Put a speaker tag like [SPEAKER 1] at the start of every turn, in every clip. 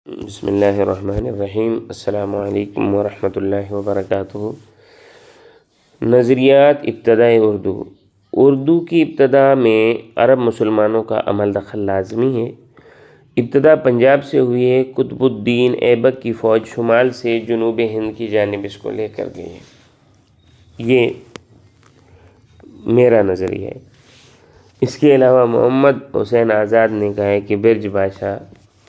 [SPEAKER 1] بسم اللہ الرحمن الرحیم۔ السلام علیکم ورحمۃ اللہ وبرکاتہ۔ نظریات ابتدائی اردو کی ابتدا میں عرب مسلمانوں کا عمل دخل لازمی ہے۔ ابتدا پنجاب سے ہوئی ہے۔ قطب الدین ایبک کی فوج شمال سے جنوب ہند کی جانب اس کو لے کر گئی ہے۔ یہ میرا نظریہ ہے۔ اس کے علاوہ محمد حسین آزاد نے کہا ہے کہ برج بادشاہ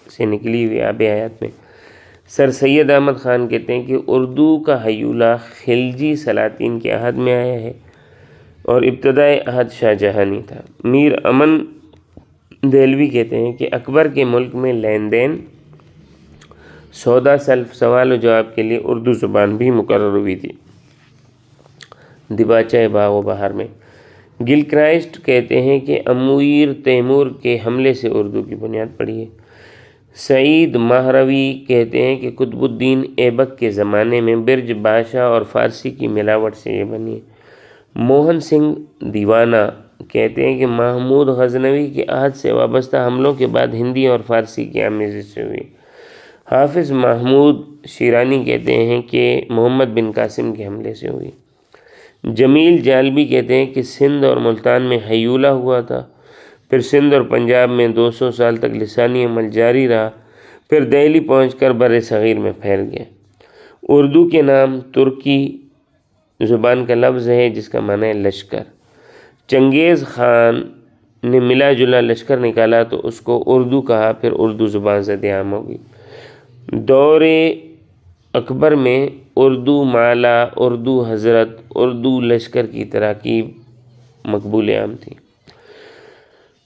[SPEAKER 1] سے نکلی ہوئی آب حیات میں سر سید احمد خان کہتے ہیں کہ اردو کا حیولہ خلجی سلاطین کے عہد میں آیا ہے اور ابتدائی عہد شاہ جہانی تھا۔ میر امن دہلوی کہتے ہیں کہ اکبر کے ملک میں لین دین، سودا سلف، سوال و جواب کے لیے اردو زبان بھی مقرر ہوئی تھی۔ دیباچہ باغ و بہار میں گل کرائسٹ کہتے ہیں کہ امیر تیمور کے حملے سے اردو کی بنیاد پڑی ہے۔ سعید ماہروی کہتے ہیں کہ قطب الدین ایبک کے زمانے میں برج بادشاہ اور فارسی کی ملاوٹ سے یہ بنی ہے۔ موہن سنگھ دیوانہ کہتے ہیں کہ محمود غزنوی کے عہد سے وابستہ حملوں کے بعد ہندی اور فارسی کی آمیزش سے ہوئی۔ حافظ محمود شیرانی کہتے ہیں کہ محمد بن قاسم کے حملے سے ہوئی۔ جمیل جالبی کہتے ہیں کہ سندھ اور ملتان میں حیولہ ہوا تھا، پھر سندھ اور پنجاب میں 200 سال تک لسانی عمل جاری رہا، پھر دہلی پہنچ کر بر صغیر میں پھیل گیا۔ اردو کے نام ترکی زبان کا لفظ ہے جس کا معنی ہے لشکر۔ چنگیز خان نے ملا جلا لشکر نکالا تو اس کو اردو کہا، پھر اردو زبان زد عام ہوگی۔ دور اکبر میں اردو مالا، اردو حضرت، اردو لشکر کی تراکیب مقبول عام تھی۔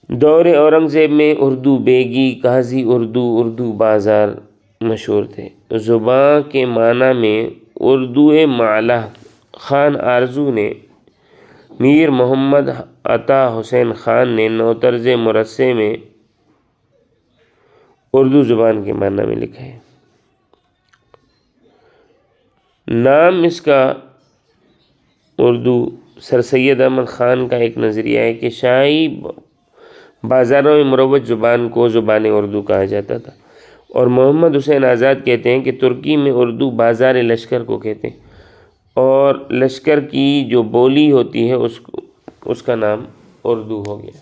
[SPEAKER 1] دور اورنگزیب میں اردو بیگی، قاضی اردو، اردو بازار مشہور تھے۔ زباں کے معنی میں اردو معلی خان آرزو نے میر محمد عطا حسین خان نے نوطرز مرصع میں اردو زبان کے معنی میں لکھا ہے۔ نام اس کا اردو سر سید احمد خان کا ایک نظریہ ہے کہ شاہی بازاروں میں مروج زبان کو زبان اردو کہا جاتا تھا، اور محمد حسین آزاد کہتے ہیں کہ ترکی میں اردو بازار لشکر کو کہتے ہیں اور لشکر کی جو بولی ہوتی ہے اس کا نام اردو ہو گیا۔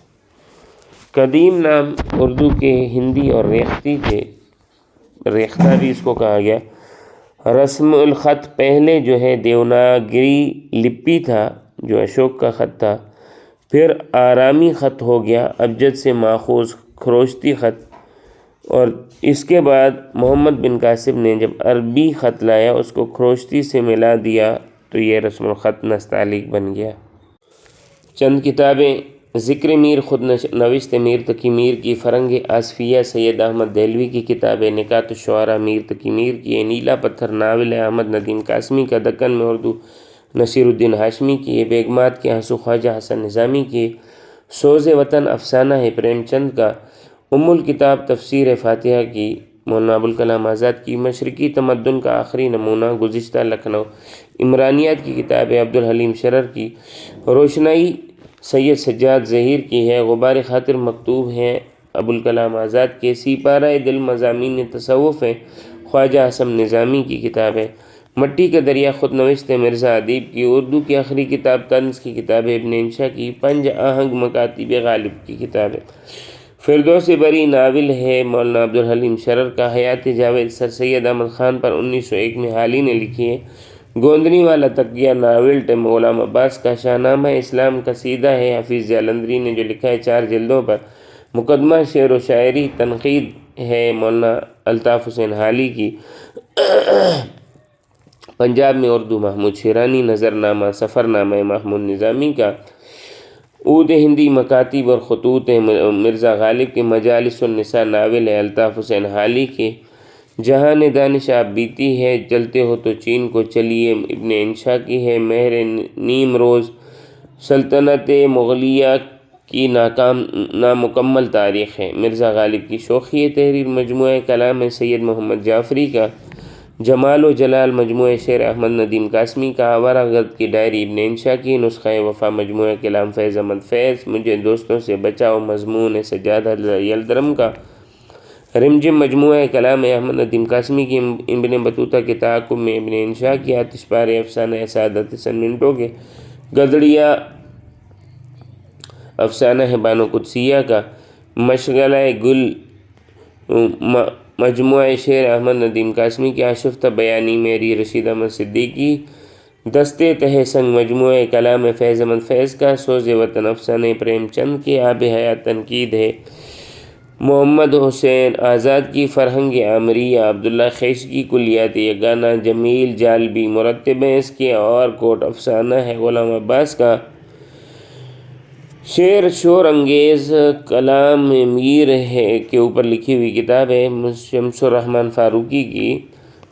[SPEAKER 1] قدیم نام اردو کے ہندی اور ریختی تھے، ریختہ بھی اس کو کہا گیا۔ رسم الخط پہلے جو ہے دیوناگری لپی تھا جو اشوک کا خط تھا، پھر آرامی خط ہو گیا، ابجد سے ماخوذ خروشتی خط، اور اس کے بعد محمد بن قاسم نے جب عربی خط لایا اس کو خروشتی سے ملا دیا تو یہ رسم الخط نستعلیق بن گیا۔ چند کتابیں: ذکر میر خود نوشت میر تقی میر کی، فرنگ آصفیہ سید احمد دہلوی کی کتاب ہے، نکات الشعراء میر تقی میر کی، نیلا پتھر ناول ہے احمد ندیم قاسمی کا، دکن میں اردو نصیر الدین ہاشمی کی، بیگمات کے آنسو خواجہ حسن نظامی کی، سوز وطن افسانہ ہے پریم چند کا، الکتاب تفسیر فاتحہ کی مولانا ابوالکلام آزاد کی، مشرقی تمدن کا آخری نمونہ گزشتہ لکھنؤ عمرانیات کی کتاب ہے عبدالحلیم شرر کی، روشنائی سید سجاد ظہیر کی ہے، غبار خاطر مکتوب ہیں ابوالکلام آزاد کے، سیپارہ دل مضامین تصوف ہے خواجہ حسن نظامی کی کتاب ہے، مٹی کا دریا خود نوشت مرزا ادیب کی، اردو کی آخری کتاب طنز کی کتاب ہے ابن انشا کی، پنج آہنگ مکاتیب غالب کی کتاب ہے، فردوس بری ناول ہے مولانا عبدالحلیم شرر کا، حیات جاوید سر سید احمد خان پر 1901 میں حالی نے لکھی ہے، گوندنی والا تقیہ ناول ٹیم غلام عباس کا، شاہنامہ اسلام قصیدہ ہے حفیظ جالندری نے جو لکھا ہے 4 جلدوں پر، مقدمہ شعر و شاعری تنقید ہے مولانا الطاف حسین حالی کی، پنجاب میں اردو محمود شیرانی، نظرنامہ سفرنامہ محمود نظامی کا، عود ہندی مکاتیب اور خطوط ہیں مرزا غالب کے، مجالس النساء ناول ہے الطاف حسین حالی کے، جہان دانش آپ بیتی ہے، چلتے ہو تو چین کو چلیے ابن انشا کی ہے، مہر نیم روز سلطنت مغلیہ کی نامکمل تاریخ ہے مرزا غالب کی، شوخی تحریر مجموعہ کلام ہے سید محمد جعفری کا، جمال و جلال مجموعہ شعر احمد ندیم قاسمی کا، آوارہ گرد کی ڈائری ابن انشا کی، نسخہ وفا مجموعہ کلام فیض احمد فیض، مجھے دوستوں سے بچاؤ مضمون ہے سجاد یلدرم کا، رمجم مجموعہ کلام احمد ندیم قاسمی کی ابن بطوطہ کے تعاقب میں ابن انشا کی آتش پارے افسانہ سعادت سن منٹو کے گدڑیا افسانہ ہے بانو قدسیہ کا مشغلہ گل مجموعہ شعر احمد ندیم قاسمی کی آشفتہ بیانی میری رشید احمد صدیقی دستے تہ سنگ مجموعہ کلام فیض احمد فیض کا سوز وطن افسانہ پریم چند کی آب حیات تنقید ہے محمد حسین آزاد کی فرہنگ عامریہ عبداللہ خیش کی کلیات یگانہ جمیل جالبی مرتب ہیں اس کے اور کوٹ افسانہ ہے غلام عباس کا شعر شور انگیز کلام میر ہے کے اوپر لکھی ہوئی کتاب ہے شمس الرحمن فاروقی کی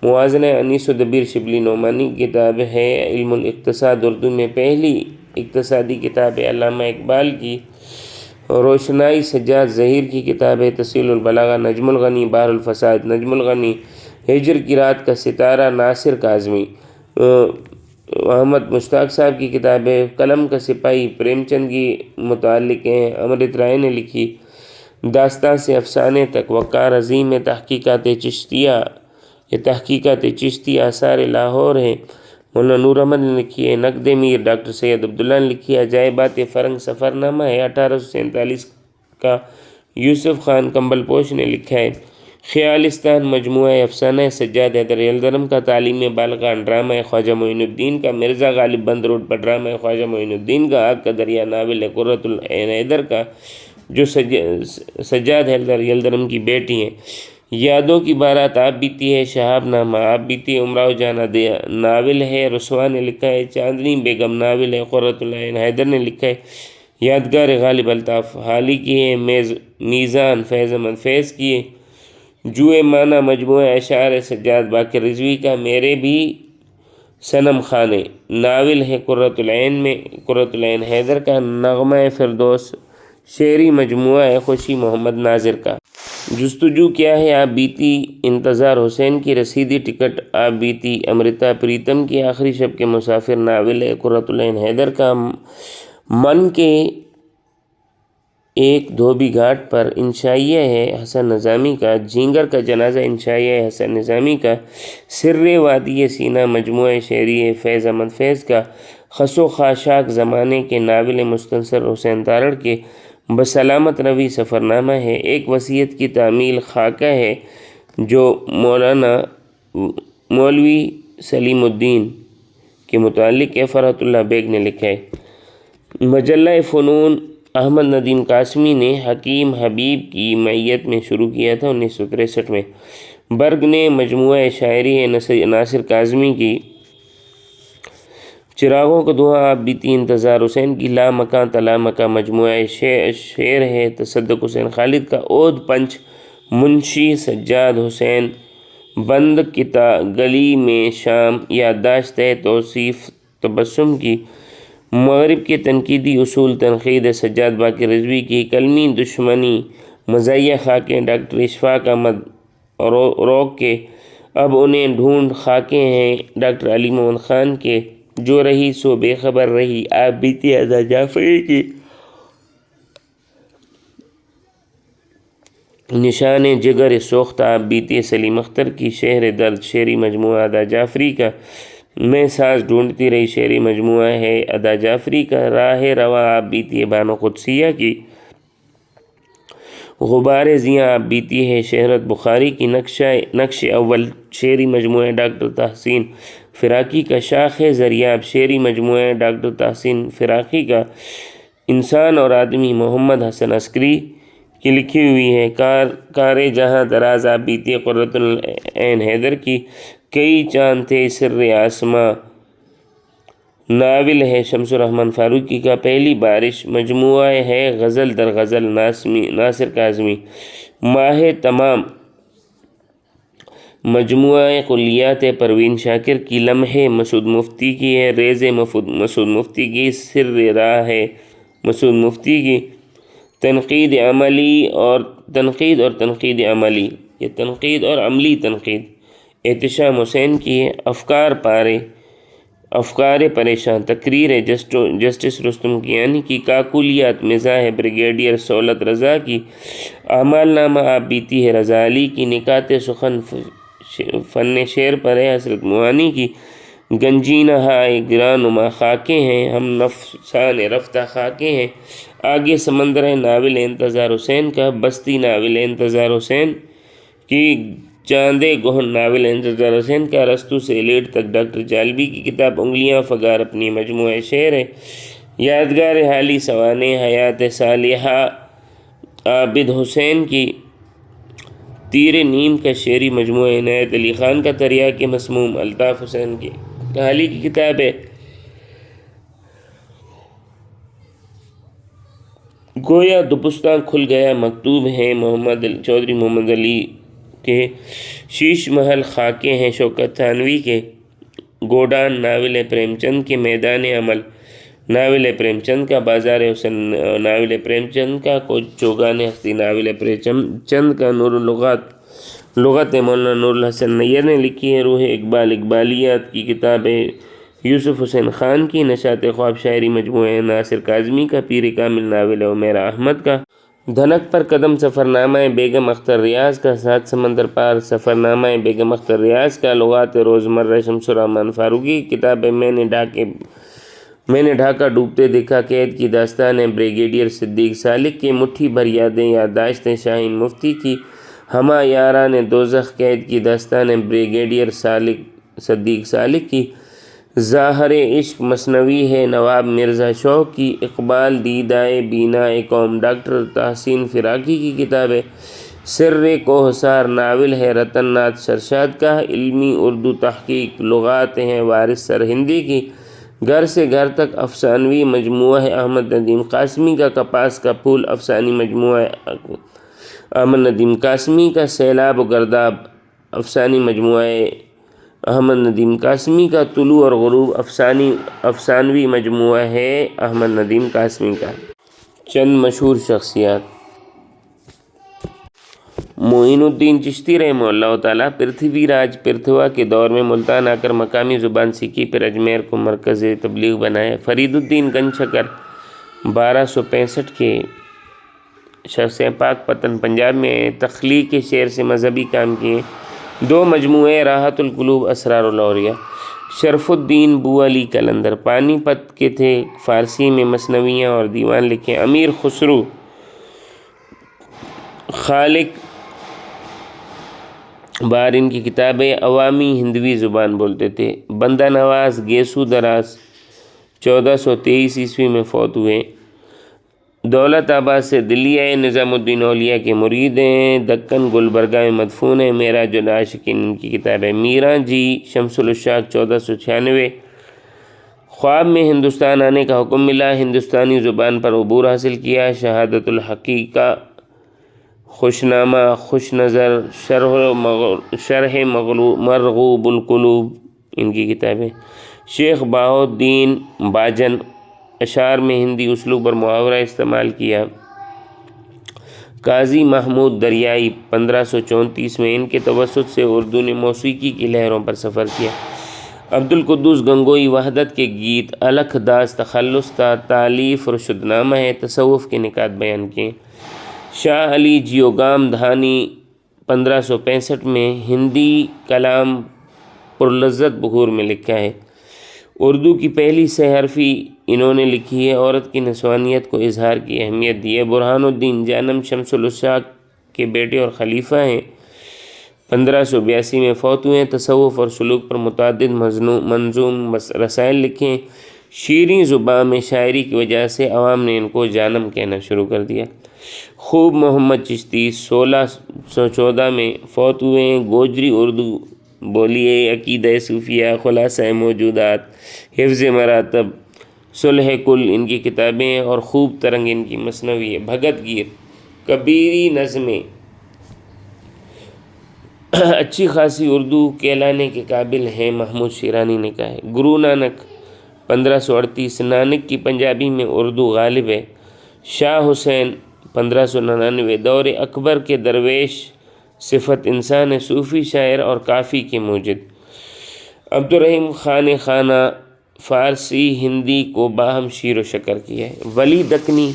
[SPEAKER 1] موازنہ انیس و دبیر شبلی نعمانی کی کتاب ہے علم الاقتصاد اردو میں پہلی اقتصادی کتاب ہے علامہ اقبال کی روشنائی سجاد ظہیر کی کتاب ہے تسہیل البلاغہ نجم الغنی بحر الفساد نجم الغنی ہجر کی رات کا ستارہ ناصر کاظمی محمد مشتاق صاحب کی کتاب ہے قلم کا سپاہی پریم چند کی متعلق ہیں امرت رائے نے لکھی داستان سے افسانے تک وقار عظیم ہے تحقیقات چشتیہ یہ تحقیقات چشتی آثار لاہور ہیں مولانا نور احمد نے لکھی ہے نقد میر ڈاکٹر سید عبداللہ نے لکھی ہے عجائبات فرنگ سفرنامہ ہے 1847 کا یوسف خان کمبل پوش نے لکھا ہے خیالستان مجموعہ افسانہ سجاد حیدر یلدرم کا تعلیم بالغاں ڈرامہ خواجہ معین الدین کا مرزا غالب بند روڈ پر ڈرامہ خواجہ معین الدین کا آگ کا دریا ناول ہے قرۃ العین حیدر کا جو سجاد حیدر یلدرم کی بیٹی ہیں یادوں کی بارات آپ بیتی ہے شہاب نامہ آپ بیتی امراؤ جانا ناول ہے رسوا نے لکھا ہے چاندنی بیگم ناول ہے قرۃ العین حیدر نے لکھا ہے یادگار غالب الطاف حالی کی ہے میزان فیض احمد فیض کی ہے جوئے معنی مجموعہ اشعار سجاد باقر رضوی کا میرے بھی صنم خانے ناول ہے قرۃ العین حیدر کا نغمہ فردوس شعری مجموعہ ہے خوشی محمد ناظر کا جستجو کیا ہے آپ بیتی انتظار حسین کی رسیدی ٹکٹ آپ بیتی امرتا پریتم کی آخری شب کے مسافر ناول ہے قرۃ العین حیدر کا من کے ایک دھوبی گھاٹ پر انشائیہ ہے حسن نظامی کا جھینگر کا جنازہ انشائیہ ہے حسن نظامی کا سر وادی سینہ مجموعہ شعری ہے فیض احمد فیض کا خس و خاشاک زمانے کے ناول مستنصر حسین تارڑ کے بسلامت روی سفرنامہ ہے ایک وصیت کی تعمیل خاکہ ہے جو مولوی سلیم الدین کے متعلق ہے فرحت اللہ بیگ نے لکھا ہے مجلہ فنون احمد ندیم قاسمی نے حکیم حبیب کی معیت میں شروع کیا تھا 1963 میں برگ نے مجموعہ شاعری ہے ناصر کاظمی کی چراغوں کا دھواں آپ بیتی انتظار حسین کی لا مکان تلا مکان مجموعہ شعر ہے تصدق حسین خالد کا عود پنچ منشی سجاد حسین بند گلی میں شام یادداشت ہے توصیف تبسم کی مغرب کے تنقیدی اصول تنقید سجاد باقر رضوی کی کلمی دشمنی مزاحیہ خاکیں ڈاکٹر اشفاق احمد روک کے اب انہیں ڈھونڈ خاکیں ہیں ڈاکٹر علی محمد خان کے جو رہی سو بے خبر رہی آپ بیتی ادا جعفری کی نشان جگر سوختہ آپ بیتی سلیم اختر کی شہر درد شعری مجموعہ ادا جعفری کا میں ساز ڈھونڈتی رہی شعری مجموعہ ہے ادا جعفری کا راہ رواں آپ بیتی بانو قدسیہ کی غبار زیاں آپ بیتی ہے شہرت بخاری کی نقش اول شعری مجموعہ ڈاکٹر تحسین فراقی کا شاخ ذریعہ شعری مجموعہ ڈاکٹر تحسین فراقی کا انسان اور آدمی محمد حسن عسکری کی لکھی ہوئی ہے کار جہاں دراز آپ بیتی قرۃ العین حیدر کی کئی چاند تھے سر آسماں ناول ہے شمس الرحمن فاروقی کا پہلی بارش مجموعہ ہے غزل در غزل ناصر کاظمی ماہ تمام مجموعہ کلیات پروین شاکر کی لمحے مسعود مفتی کی ہے ریز مسعود مفتی کی سر راہ ہے مسعود مفتی کی تنقید اور تنقید عملی یہ تنقید اور عملی تنقید احتشام حسین کی ہے افکار پارے افکار پریشان، تقریر جسٹس رستم کیانی کی، کاکولیات مزاح بریگیڈیئر سہولت رضا کی، اعمال نامہ آپ بیتی ہے رضا علی کی، نکات سخن فن شعر پر ہے حضرت موانی کی، گنجینہ ہائے گرانما خاکیں ہیں، ہم نفسان رفتہ خاکیں ہیں، آگے سمندر ہے ناول انتظار حسین کا، بستی ناول انتظار حسین کی، چاندے گہن ناول انتظار حسین کا، رستو سے لیٹ تک ڈاکٹر جالبی کی کتاب، انگلیاں فگار اپنی مجموعہ شعر ہے، یادگار حالی سوانح حیات صالحہ عابد حسین کی، تیر نیم کا شعری مجموعہ عنایت علی خان کا، تریاک مسموم الطاف حسین کی حالی کی کتاب ہے، گویا دوپستان کھل گیا مکتوب ہے چودھری محمد علی کے، شیش محل خاکیں ہیں شوکت تھانوی کے، گوڈان ناول پریم چند کے، میدان عمل ناول پریم چند کا، بازار حسن ناول پریم چند کا، چوگان ہستی ناول پریم چند کا، نور اللغات لغت مولانا نور الحسن نیر نے لکھی ہے، روح اقبال اقبالیات کی کتاب ہے یوسف حسین خان کی، نشاط خواب شاعری مجموعہ ناصر کاظمی کا، پیر کامل ناول عمیر احمد کا، دھنک پر قدم سفرنامہ بیگم اختر ریاض کا، سات سمندر پار سفرنامہ بیگم اختر ریاض کا، لغات روزمرہ شمس الرحمن فاروقی کی کتاب ہے، میں نے ڈھاکہ ڈوبتے دیکھا قید کی داستان ہے بریگیڈیئر صدیق سالک کی، مٹھی بھر یادیں یادداشتیں شاہین مفتی کی، ہمہ یاران دوزخ قید کی داستان ہے بریگیڈیئر صدیق سالک کی، ظاہر عشق مثنوی ہے نواب مرزا شوق کی، اقبال دیدائے بینائے قوم ڈاکٹر تحسین فراقی کی کتاب ہے، سر کوہسار ناول ہے رتن ناتھ شرشاد کا، علمی اردو تحقیق لغات ہیں وارث سرہندی کی، گھر سے گھر تک افسانوی مجموعہ ہے احمد ندیم قاسمی کا، کپاس کا پھول افسانی مجموعہ ہے احمد ندیم قاسمی کا، سیلاب و گرداب افسانی مجموعہ ہے احمد ندیم قاسمی کا، طلوع اور غروب افسانوی مجموعہ ہے احمد ندیم قاسمی کا۔ چند مشہور شخصیات: معین الدین چشتی رحمہ اللہ تعالیٰ پرتھوی راج پرتھوا کے دور میں ملتان آ کر مقامی زبان سیکھی، پھر اجمیر کو مرکز تبلیغ بنایا۔ فرید الدین گنج شکر 1265 کے شخص ہیں، پاک پتن پنجاب میں تخلیق شعر سے مذہبی کام کیے، 2 مجموعے راحت القلوب اسرار الاولیاء۔ شرف الدین بو علی قلندر پانی پت کے تھے، فارسی میں مثنویاں اور دیوان لکھے۔ امیر خسرو خالق بار ان کی کتابیں، عوامی ہندوی زبان بولتے تھے۔ بندہ نواز گیسو دراز 1423 عیسوی میں فوت ہوئے۔ دولت آباد سے دلی آئے، نظام الدین اولیاء کے مرید ہیں، دکن گلبرگہ میں مدفون ہیں۔ معراج العاشقین ان کی کتاب ہے۔ میراں جی شمس الاشراق 1496 خواب میں ہندوستان آنے کا حکم ملا، ہندوستانی زبان پر عبور حاصل کیا۔ شہادت الحقیقہ، خوشنامہ، خوش نظر، شرح مرغوب القلوب ان کی کتابیں۔ شیخ بہاؤالدین باجن اشعار میں ہندی اسلوب اور محاورہ استعمال کیا۔ قاضی محمود دریائی 1534 میں، ان کے توسط سے اردو نے موسیقی کی لہروں پر سفر کیا۔ عبدالقدوس گنگوئی وحدت کے گیت، الکھ داس تخلص تالیف رشد نامہ ہے، تصوف کے نکات بیان کیے۔ شاہ علی جیوگام دھانی 1565 میں، ہندی کلام پرلذت بخور میں لکھا ہے۔ اردو کی پہلی 6 حرفی انہوں نے لکھی ہے، عورت کی نسوانیت کو اظہار کی اہمیت دی ہے۔ برہان الدین جانم شمس الاشراق کے بیٹے اور خلیفہ ہیں، 1582 میں فوت ہوئے ہیں۔ تصوف اور سلوک پر متعدد منظوم رسائل لکھے ہیں۔ شیریں زباں میں شاعری کی وجہ سے عوام نے ان کو جانم کہنا شروع کر دیا۔ خوب محمد چشتی 1614 میں فوت ہوئے ہیں۔ گوجری اردو بولیے، عقیدہ صوفیہ، خلاصہ موجودات، حفظ مراتب، صلح کل ان کی کتابیں ہیں، اور خوب ترنگ ان کی مثنوی ہے۔ بھگت گیر کبیری نظمیں اچھی خاصی اردو کہلانے کے قابل ہیں، محمود شیرانی نے کہا ہے۔ گرو نانک 1538 نانک کی پنجابی میں اردو غالب ہے۔ شاہ حسین 1599 دور اکبر کے درویش، صفت انسان صوفی شاعر اور کافی کے موجد۔ عبدالرحیم خان خانہ فارسی ہندی کو باہم شیر و شکر کیا ہے۔ ولی دکنی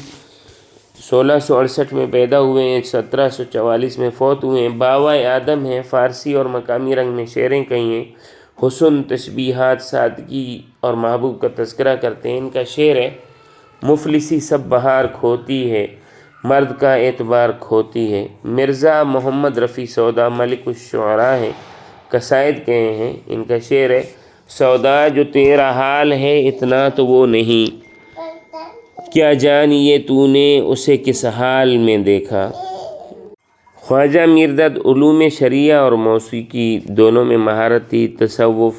[SPEAKER 1] 1668 میں پیدا ہوئے ہیں، 1744 میں فوت ہوئے ہیں، باوائے آدم ہیں، فارسی اور مقامی رنگ میں شعریں کہی ہیں، حسن، تشبیہات، سادگی اور محبوب کا تذکرہ کرتے ہیں۔ ان کا شعر ہے: مفلسی سب بہار کھوتی ہے، مرد کا اعتبار کھوتی ہے۔ مرزا محمد رفیع سودا ملک الشعراء ہیں، قصائد کہے ہیں۔ ان کا شعر ہے: سودا جو تیرا حال ہے اتنا تو وہ نہیں، کیا جانیے تو نے اسے کس حال میں دیکھا۔ خواجہ میرداد علوم شرعیہ اور موسیقی دونوں میں مہارت تھی۔ تصوف،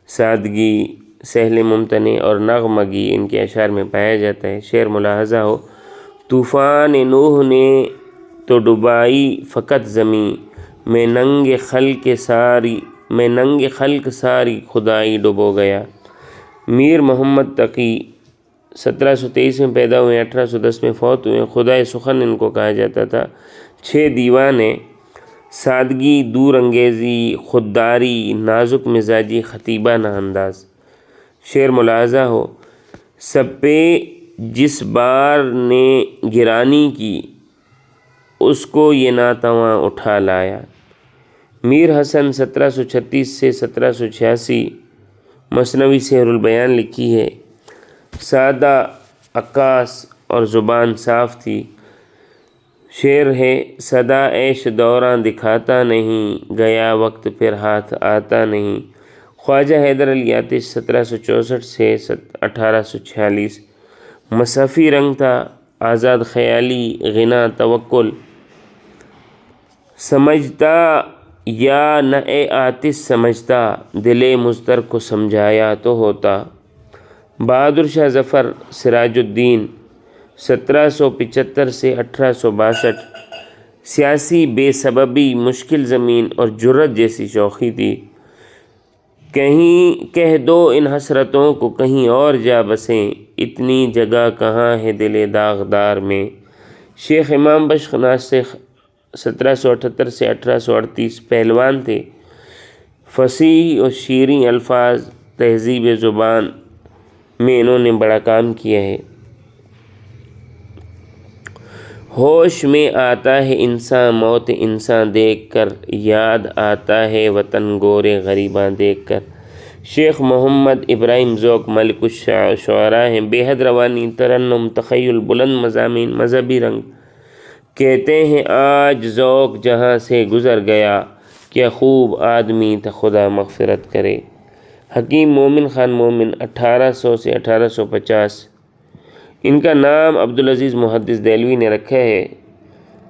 [SPEAKER 1] سادگی، سہل ممتنع اور نغمگی ان کے اشعار میں پایا جاتا ہے۔ شعر ملاحظہ ہو: طوفان نوح نے تو ڈبائی فقط زمیں، میں ننگ خلق ساری خدائی ڈبو گیا۔ میر محمد تقی 1723 میں پیدا ہوئے، 1810 میں فوت ہوئے۔ خدائے سخن ان کو کہا جاتا تھا۔ 6 دیوان ہیں: سادگی، دور انگیزی، خودداری، نازک مزاجی، خطیبانہ انداز۔ شعر ملاحظہ ہو: سب پہ جس بار نے گرانی کی، اس کو یہ ناتواں اٹھا لایا۔ میر حسن 1736 سے 1786 مثنوی سحر البیان لکھی ہے۔ سادہ، عکاس اور زبان صاف تھی۔ شعر ہے: صدا عیش دوراں دکھاتا نہیں، گیا وقت پھر ہاتھ آتا نہیں۔ خواجہ حیدر علی آتش 1764 سے 1846 مصحفی رنگ تھا، آزاد خیالی، غنا، توکل۔ سمجھتا یا نہ اے آتش سمجھتا، دل مضطر کو سمجھایا تو ہوتا۔ بہادر شاہ ظفر سراج الدین 1775 سے 1862 سیاسی بے سببی، مشکل زمین اور جرأت جیسی شوخی تھی۔ کہیں کہہ دو ان حسرتوں کو کہیں اور جا بسیں، اتنی جگہ کہاں ہے دل داغدار میں۔ شیخ امام بخش ناسخ 1778 سے 1838 پہلوان تھے۔ فصیح و شیریں الفاظ، تہذیب زبان میں انہوں نے بڑا کام کیا ہے۔ ہوش میں آتا ہے انسان موت انسان دیکھ کر، یاد آتا ہے وطن گورے غریباں دیکھ کر۔ شیخ محمد ابراہیم ذوق ملک الشعراء ہیں۔ بے حد روانی، ترنم، تخیل، بلند مضامین، مذہبی رنگ۔ کہتے ہیں آج ذوق جہاں سے گزر گیا، کیا خوب آدمی تھا خدا مغفرت کرے۔ حکیم مومن خان مومن 1800 سے 1850 ان کا نام عبدالعزیز محدث دہلوی نے رکھا ہے۔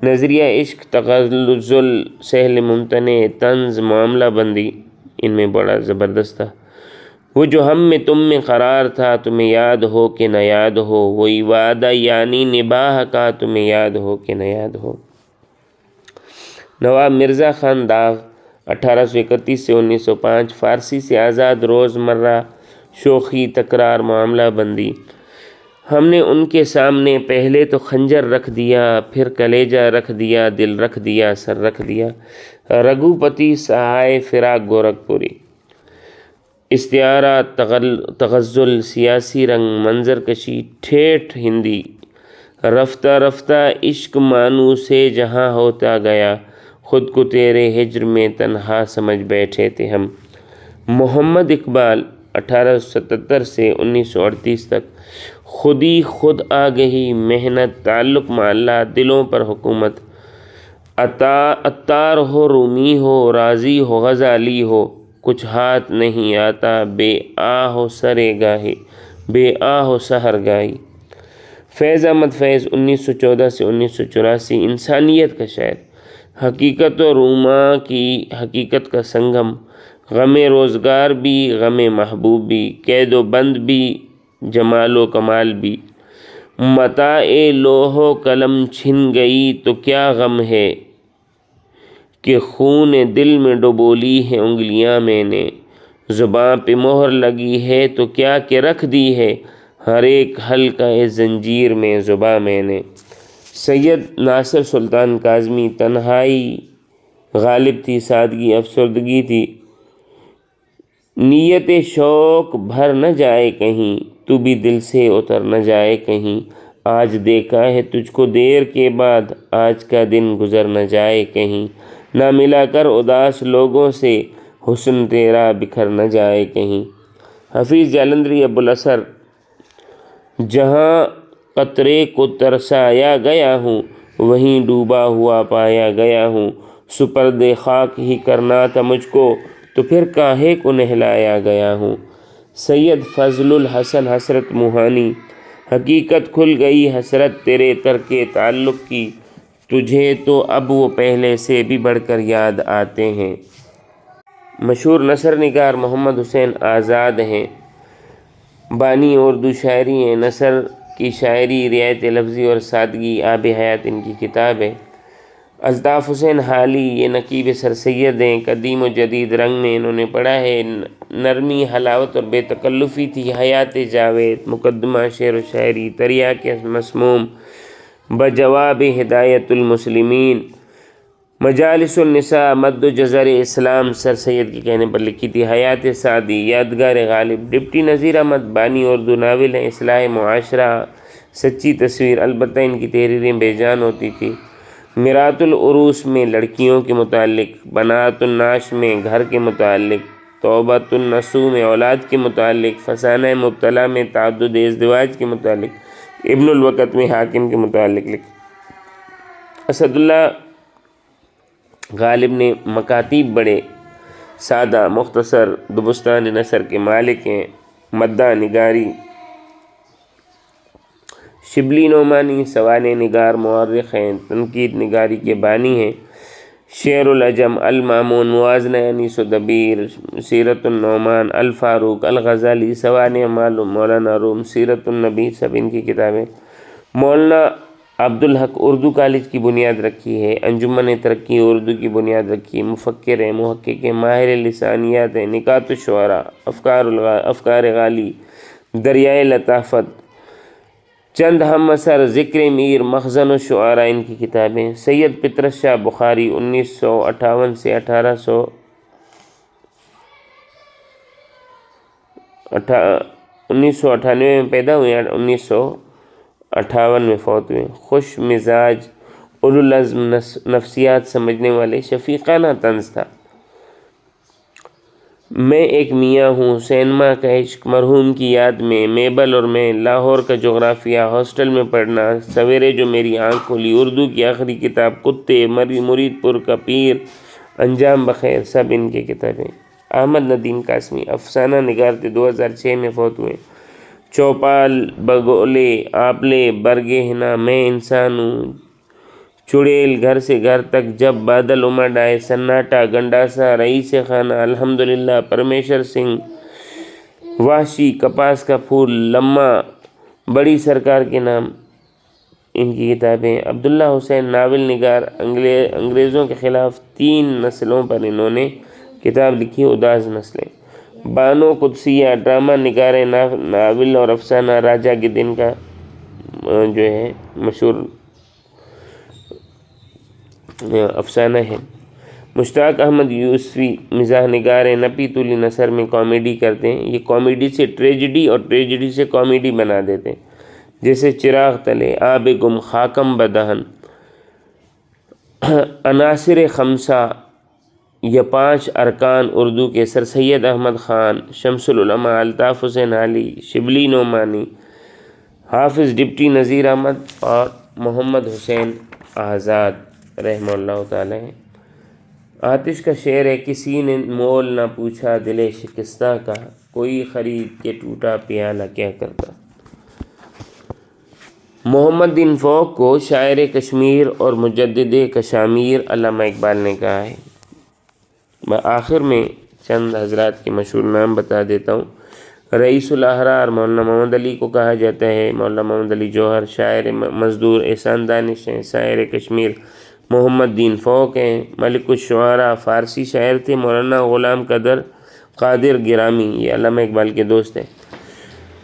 [SPEAKER 1] نظریہ عشق، تغزل، سہل ممتنع، طنز، معاملہ بندی ان میں بڑا زبردست تھا۔ وہ جو ہم میں تم میں قرار تھا، تمہیں یاد ہو کہ نہ یاد ہو، وہی وعدہ یعنی نباہ کا، تمہیں یاد ہو کہ نہ یاد ہو۔ نواب مرزا خان داغ 1831 سے 1905 فارسی سے آزاد، روزمرہ شوخی، تکرار، معاملہ بندی۔ ہم نے ان کے سامنے پہلے تو خنجر رکھ دیا، پھر کلیجہ رکھ دیا، دل رکھ دیا، سر رکھ دیا۔ رگھوپتی سہائے فراق گورکھپوری۔ استعارہ، تغزل، سیاسی رنگ، منظر کشی، ٹھیٹھ ہندی۔ رفتہ رفتہ عشق مانو سے جہاں ہوتا گیا، خود کو تیرے ہجر میں تنہا سمجھ بیٹھے تھے ہم۔ محمد اقبال 1877 سے 1938 تک۔ خودی خود آگہی، محنت، تعلق مع اللہ، دلوں پر حکومت۔ عطار ہو، رومی ہو، رازی ہو، غزالی ہو، کچھ ہاتھ نہیں آتا، بے آہ و سحر گاہی۔ فیض احمد فیض 1914 سے 1984 انسانیت کا شاعر۔ حقیقت و روماں کی حقیقت کا سنگم، غم روزگار بھی، غم محبوب بھی، قید و بند بھی، جمال و کمال بھی۔ متاع لوح و قلم چھن گئی تو کیا غم ہے، کہ خون دل میں ڈبو لی ہیں انگلیاں میں نے۔ زباں پہ مہر لگی ہے تو کیا کہ رکھ دی ہے، ہر ایک حلقہ زنجیر میں زباں میں نے۔ سید ناصر سلطان کاظمی۔ تنہائی غالب تھی، سادگی افسردگی تھی، نیت شوق بھر نہ جائے کہیں، تو بھی دل سے اتر نہ جائے کہیں، آج دیکھا ہے تجھ کو دیر کے بعد، آج کا دن گزر نہ جائے کہیں، نہ ملا کر اداس لوگوں سے، حسن تیرا بکھر نہ جائے کہیں۔ حفیظ جالندھری ابوالاسر: جہاں قطرے کو ترسایا گیا ہوں، وہیں ڈوبا ہوا پایا گیا ہوں، سپرد خاک ہی کرنا تھا مجھ کو، تو پھر کاہے کو نہلایا گیا ہوں۔ سید فضل الحسن حسرت موہانی: حقیقت کھل گئی حسرت تیرے ترک تعلق کی، تجھے تو اب وہ پہلے سے بھی بڑھ کر یاد آتے ہیں۔ مشہور نثر نگار محمد حسین آزاد ہیں، بانی اردو شاعری ہیں۔ نثر کی شاعری، رعایت لفظی اور سادگی آب حیات ان کی کتاب ہے۔ الطاف حسین حالی یہ نقیب سر سید ہیں، قدیم و جدید رنگ میں انہوں نے پڑھا ہے۔ نرمی، حلاوت اور بے تکلفی تھی حیات جاوید۔ مقدمہ شعر و شاعری، تریاق مسموم، بجواب ہدایت المسلمین، مجالس النساء، مد و جزر اسلام سر سید کے کہنے پر لکھی تھی۔ حیات سعدی، یادگار غالب، ڈپٹی نذیر احمد، بانی اردو ناول ہیں۔ اصلاح معاشرہ، سچی تصویر، البتہ ان کی تحریریں بے جان ہوتی تھی۔ میرات العروس میں لڑکیوں کے متعلق، بنات الناش میں گھر کے متعلق، توبۃ النسوء میں اولاد کے متعلق، فسانہ مبتلا میں تعدد ازدواج کے متعلق، ابن الوقت میں حاکم کے متعلق لکھا۔ اسد اللہ غالب نے مکاتیب بڑے سادہ مختصر دبستان نثر کے مالک ہیں۔ مداح نگاری، شبلی نعمانی سوانح نگار مورخ ہیں، تنقید نگاری کے بانی ہیں۔ شعر العجم، المامون، موازنہ انیس و دبیر، سیرت النعمان، الفاروق، الغزالی، سوانح مولانا روم، سیرت النبی، سب ان کی کتابیں۔ مولانا عبدالحق اردو کالج کی بنیاد رکھی ہے۔ انجمن ترقی اردو کی بنیاد رکھی ہے۔ مفکر ہیں، محقق ہیں، ماہر لسانیات ہیں۔ نکات الشعراء، افکار غالی، دریائے لطافت، چند ہم اثر، ذکر میر، مخزن الشعراء ان کی کتابیں۔ سید پطرس شاہ بخاری 1958 سے 1998 میں پیدا ہوئے، 1958 میں فوت ہوئے۔ خوش مزاج، اولوالعزم، نفسیات سمجھنے والے، شفیقانہ طنز تھا۔ میں ایک میاں ہوں، سینما کا عشق، مرحوم کی یاد میں، میبل اور میں، لاہور کا جغرافیہ، ہاسٹل میں پڑھنا، سویرے جو میری آنکھ کھلی، اردو کی آخری کتاب، کتے، مرید پور کا پیر، انجام بخیر، سب ان کی کتابیں۔ احمد ندیم قاسمی افسانہ نگار تھے، 2006 میں فوت ہوئے۔ چوپال، بگولے، آپلے، برگے ہنا، میں انسان ہوں، چڑیل، گھر سے گھر تک، جب بادل امڈ آئے، سناٹا، گنڈاسا، رئیس خانہ، الحمدللہ، پرمیشر سنگھ، وحشی، کپاس کا پھول، لمہ، بڑی سرکار کے نام، ان کی کتابیں۔ عبداللہ حسین ناول نگار، انگریزوں کے خلاف 3 نسلوں پر انہوں نے کتاب لکھی، اداس نسلیں۔ بانو قدسیہ، ڈرامہ نگار، ناول اور افسانہ راجہ کے دن کا جو ہے مشہور افسانہ ہے۔ مشتاق احمد یوسفی مزاح نگار ہیں، نپی تولی نثر میں کامیڈی کرتے ہیں۔ یہ کامیڈی سے ٹریجڈی اور ٹریجڈی سے کامیڈی بنا دیتے ہیں، جیسے چراغ تلے، آب گم، خاکم بدہن، عناصر خمسہ، یہ 5 ارکان اردو کے، سر سید احمد خان، شمس العلماء، الطاف حسین حالی، شبلی نعمانی، حافظ ڈپٹی نذیر احمد اور محمد حسین آزاد رحمہ اللہ تعالی ہیں۔ آتش کا شعر ہے، کسی نے مول نہ پوچھا دل شکستہ کا، کوئی خرید کے ٹوٹا پیالہ کیا کرتا۔ محمد دین فوق کو شاعر کشمیر اور مجدد کشامیر علامہ اقبال نے کہا ہے۔ میں آخر میں چند حضرات کے مشہور نام بتا دیتا ہوں۔ رئیس الاحرار مولانا محمد علی کو کہا جاتا ہے، مولانا محمد علی جوہر، شاعر مزدور، احسان دانش ہیں، شاعر کشمیر۔ محمد دین فوق ہیں، ملک الشعراء، فارسی شاعر تھے۔ مولانا غلام قادر گرامی، یہ علامہ اقبال کے دوست ہیں۔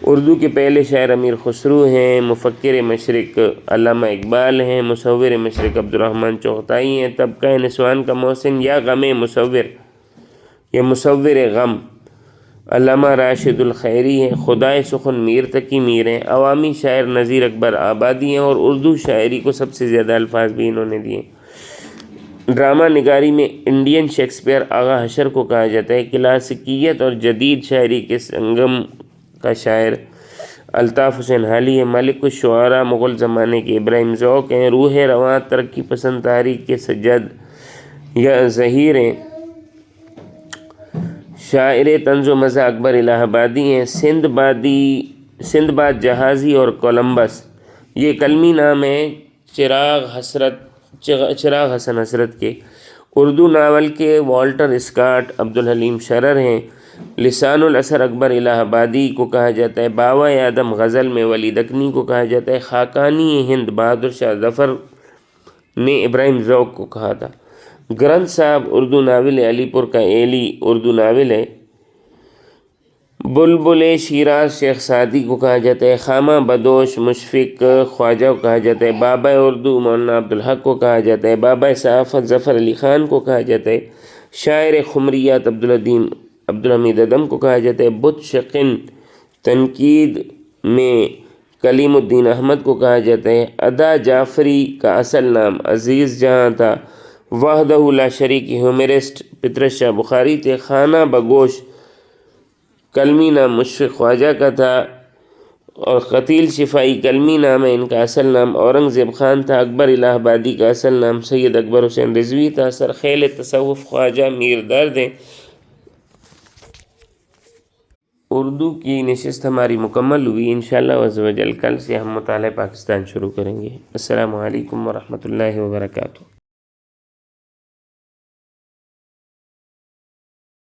[SPEAKER 1] اردو کے پہلے شاعر امیر خسرو ہیں۔ مفکر مشرق علامہ اقبال ہیں۔ مصور مشرق عبدالرحمن چغتائی ہیں۔ طبقہ نسوان کا محسن یا غم مصور، یہ مصور غم علامہ راشد الخیری ہیں، خدائے سخن میر تقی میر ہیں، عوامی شاعر نذیر اکبر آبادی ہیں، اور اردو شاعری کو سب سے زیادہ الفاظ بھی انہوں نے دیے۔ ڈرامہ نگاری میں انڈین شیکسپیئر آغا حشر کو کہا جاتا ہے۔ کلاسیکیت اور جدید شاعری کے سنگم کا شاعر الطاف حسین حالی ہے۔ ملک الشعراء مغل زمانے کے ابراہیم ذوق ہیں۔ روح رواں ترقی پسند تحریک کے سجاد یا ظہیر ہیں۔ شاعر طنز و مزاح اکبر الہ آبادی ہیں۔ سندباد جہازی اور کولمبس یہ کلمی نام ہیں چراغ حسن حسرت کے۔ اردو ناول کے والٹر اسکاٹ عبدالحلیم شرر ہیں۔ لسان الاثر اکبر الہ آبادی کو کہا جاتا ہے۔ باوا آدم غزل میں ولی دکنی کو کہا جاتا ہے۔ خاقانی ہند بہادر شاہ ظفر نے ابراہیم ذوق کو کہا تھا۔ گرنتھ صاحب اردو ناول ہے، علی پور کا ایلی اردو ناول ہے۔ بلبل شیراز شیخ سعدی کو کہا جاتا ہے۔ خامہ بدوش مشفق خواجہ کو کہا جاتا ہے۔ بابا اردو مولانا عبدالحق کو کہا جاتا ہے۔ بابا صحافت ظفر علی خان کو کہا جاتا ہے۔ شاعر خمریات عبدالحمید ادم کو کہا جاتا ہے۔ بت شقن تنقید میں کلیم الدین احمد کو کہا جاتا ہے۔ ادا جعفری کا اصل نام عزیز جہاں تھا۔ وحدہ لا شریک ہیومرسٹ پطرس شاہ بخاری تھے۔ خانہ بگوش کلمی نام مشفق خواجہ کا تھا، اور قتیل شفائی کلمی نام ہے، ان کا اصل نام اورنگزیب خان تھا۔ اکبر الہ آبادی کا اصل نام سید اکبر حسین رضوی تھا۔ سرخیل تصوف خواجہ میر درد ہیں۔ اردو کی نشست ہماری مکمل ہوئی۔ انشاءاللہ عز و جل کل سے ہم مطالعہ پاکستان شروع کریں گے۔ السلام علیکم ورحمۃ اللہ وبرکاتہ۔